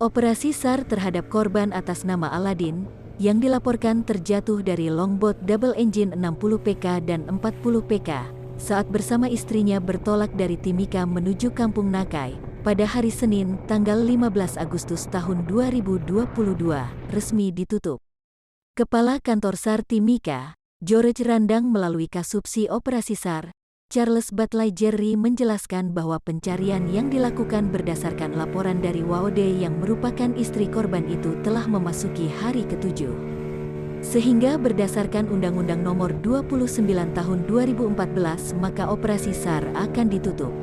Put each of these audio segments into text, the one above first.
Operasi SAR terhadap korban atas nama Aladin, yang dilaporkan terjatuh dari longboat double engine 60 PK dan 40 PK, saat bersama istrinya bertolak dari Timika menuju Kampung Nakai, pada hari Senin, tanggal 15 Agustus tahun 2022, resmi ditutup. Kepala Kantor SAR Timika, George Randang melalui Kasubsi Operasi SAR, Charles Batlai Jerry menjelaskan bahwa pencarian yang dilakukan berdasarkan laporan dari Waude yang merupakan istri korban itu telah memasuki hari ke-7. Sehingga berdasarkan Undang-Undang Nomor 29 Tahun 2014 maka operasi SAR akan ditutup.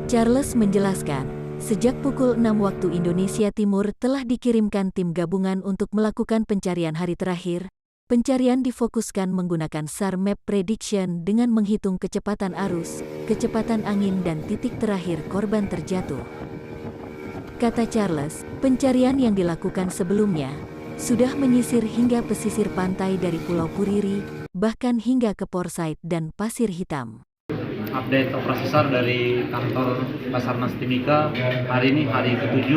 Charles menjelaskan, sejak pukul 6 waktu Indonesia Timur telah dikirimkan tim gabungan untuk melakukan pencarian hari terakhir. Pencarian difokuskan menggunakan SAR Map Prediction dengan menghitung kecepatan arus, kecepatan angin dan titik terakhir korban terjatuh. Kata Charles, pencarian yang dilakukan sebelumnya sudah menyisir hingga pesisir pantai dari Pulau Puriri, bahkan hingga ke Porsite dan Pasir Hitam. Update operasi SAR dari kantor Basarnas Timika hari ini hari ke-7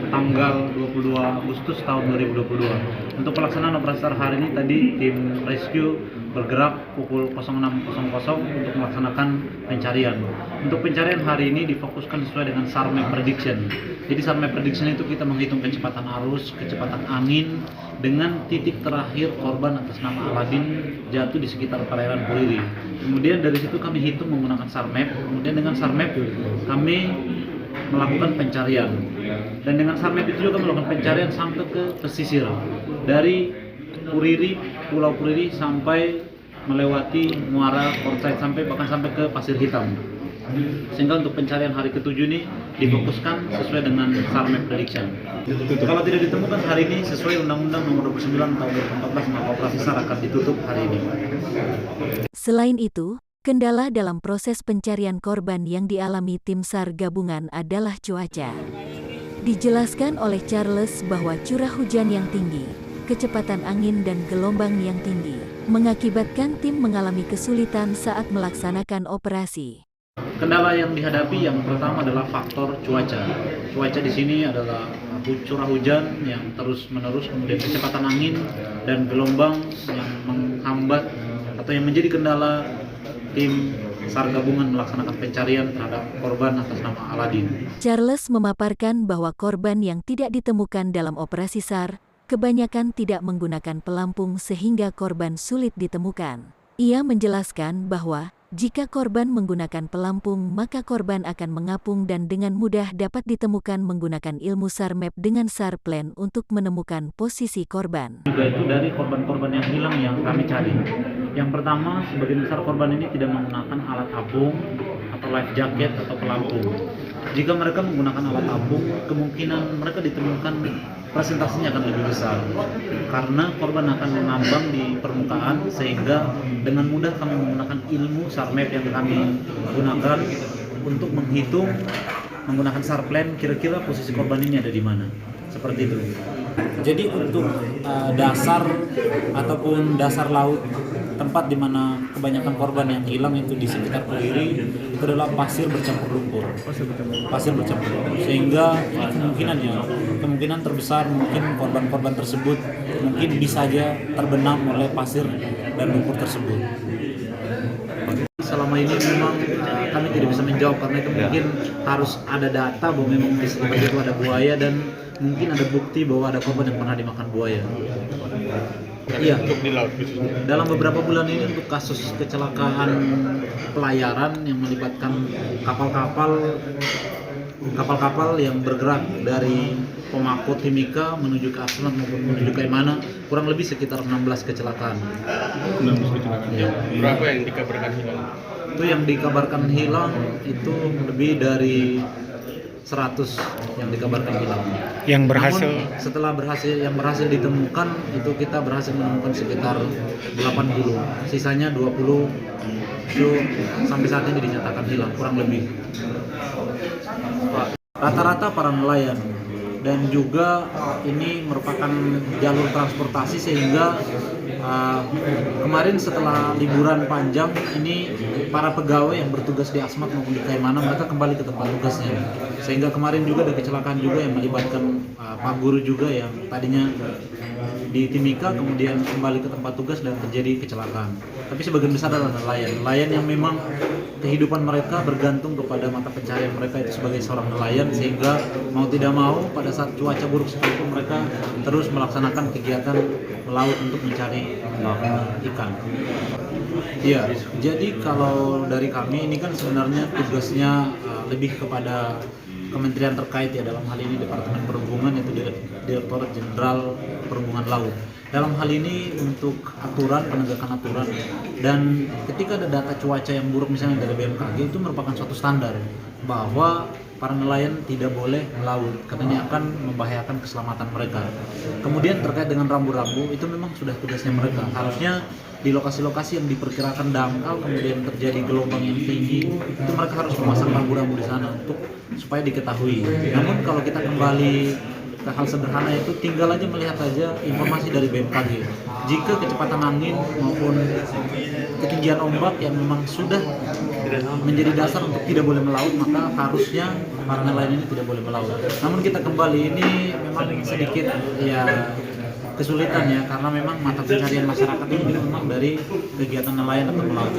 tanggal 22 Agustus tahun 2022. Untuk pelaksanaan operasi SAR hari ini tadi tim rescue bergerak pukul 06.00 untuk melaksanakan pencarian. Untuk pencarian hari ini difokuskan sesuai dengan SAR Map Prediction. Jadi SAR Map Prediction itu kita menghitung kecepatan arus, kecepatan angin dengan titik terakhir korban atas nama Aladin jatuh di sekitar perairan Puriri. Kemudian dari situ kami hitung menggunakan SAR Map. Kemudian dengan SAR Map kami melakukan pencarian. Dan dengan SAR Map itu juga melakukan pencarian sampai ke pesisir dari Puriri, Pulau Puriri sampai melewati muara Porsite bahkan sampai ke Pasir Hitam. Sehingga untuk pencarian hari ke-7 ini difokuskan sesuai dengan SAR Map Prediction. Kalau tidak ditemukan hari ini sesuai Undang-Undang Nomor 29 Tahun 2014 maka operasi SAR akan ditutup hari ini. Selain itu, kendala dalam proses pencarian korban yang dialami tim SAR gabungan adalah cuaca. Dijelaskan oleh Charles bahwa curah hujan yang tinggi, kecepatan angin dan gelombang yang tinggi, mengakibatkan tim mengalami kesulitan saat melaksanakan operasi. Kendala yang dihadapi yang pertama adalah faktor cuaca. Cuaca di sini adalah curah hujan yang terus-menerus, kemudian kecepatan angin dan gelombang yang menghambat atau yang menjadi kendala tim SAR gabungan melaksanakan pencarian terhadap korban atas nama Aladin. Charles memaparkan bahwa korban yang tidak ditemukan dalam operasi SAR kebanyakan tidak menggunakan pelampung sehingga korban sulit ditemukan. Ia menjelaskan bahwa jika korban menggunakan pelampung maka korban akan mengapung dan dengan mudah dapat ditemukan menggunakan ilmu SAR Map dengan SAR Plan untuk menemukan posisi korban. Juga itu dari korban-korban yang hilang yang kami cari. Yang pertama, sebagian besar korban ini tidak menggunakan alat apung atau life jacket atau pelampung. Jika mereka menggunakan alat apung, kemungkinan mereka ditemukan presentasinya akan lebih besar karena korban akan mengambang di permukaan, sehingga dengan mudah kami menggunakan ilmu SAR Map yang kami gunakan untuk menghitung menggunakan SAR Plan kira-kira posisi korban ini ada di mana. Seperti itu. Jadi untuk dasar ataupun dasar laut, tempat di mana kebanyakan korban yang hilang itu di sekitar Puriri, itu adalah pasir bercampur lumpur. Pasir bercampur lumpur. Sehingga kemungkinan terbesar mungkin korban-korban tersebut mungkin bisa saja terbenam oleh pasir dan lumpur tersebut. Selama ini memang kami tidak bisa menjawab karena itu mungkin harus ada data bahwa memang di sekitar itu ada buaya dan mungkin ada bukti bahwa ada korban yang pernah dimakan buaya. Iya, dalam beberapa bulan ini untuk kasus kecelakaan pelayaran yang melibatkan kapal-kapal yang bergerak dari Pomako Timika menuju ke Asmat maupun menuju ke Emana, kurang lebih sekitar 16 kecelakaan. 16 kecelakaan. Ya. Berapa yang dikabarkan hilang? Itu yang dikabarkan hilang itu lebih dari 100 yang dikabarkan hilang. Yang berhasil. Namun, setelah yang berhasil ditemukan itu kita berhasil menemukan sekitar 80. Sisanya 20 itu sampai saat ini dinyatakan hilang kurang lebih. Rata-rata para nelayan dan juga ini merupakan jalur transportasi sehingga kemarin setelah liburan panjang ini para pegawai yang bertugas di Asmat maupun di Kaimana mereka kembali ke tempat tugasnya, sehingga kemarin juga ada kecelakaan juga yang melibatkan Pak Guru juga yang tadinya di Timika kemudian kembali ke tempat tugas dan terjadi kecelakaan. Tapi sebagian besar adalah nelayan yang memang kehidupan mereka bergantung kepada mata pencaharian mereka itu sebagai seorang nelayan, sehingga mau tidak mau pada saat cuaca buruk sekalipun mereka terus melaksanakan kegiatan melaut untuk mencari ikan. Iya, jadi kalau dari kami ini kan sebenarnya tugasnya lebih kepada kementerian terkait ya, dalam hal ini Departemen Perhubungan yaitu Direktorat Jenderal Perhubungan Laut. Dalam hal ini untuk aturan, penegakan aturan, dan ketika ada data cuaca yang buruk misalnya dari BMKG itu merupakan suatu standar bahwa para nelayan tidak boleh melaut karena ini akan membahayakan keselamatan mereka. Kemudian terkait dengan rambu-rambu itu memang sudah tugasnya mereka. Harusnya di lokasi-lokasi yang diperkirakan dangkal kemudian terjadi gelombang yang tinggi itu mereka harus memasang rambu-rambu di sana untuk supaya diketahui. Namun kalau kita kembali ke hal sederhana itu tinggal aja melihat aja informasi dari BMKG. Jika kecepatan angin maupun ketinggian ombak yang memang sudah menjadi dasar untuk tidak boleh melaut, maka harusnya para nelayan ini tidak boleh melaut. Namun kita kembali ini memang sedikit ya kesulitan ya, karena memang mata pencarian masyarakat ini memang dari kegiatan nelayan atau melaut.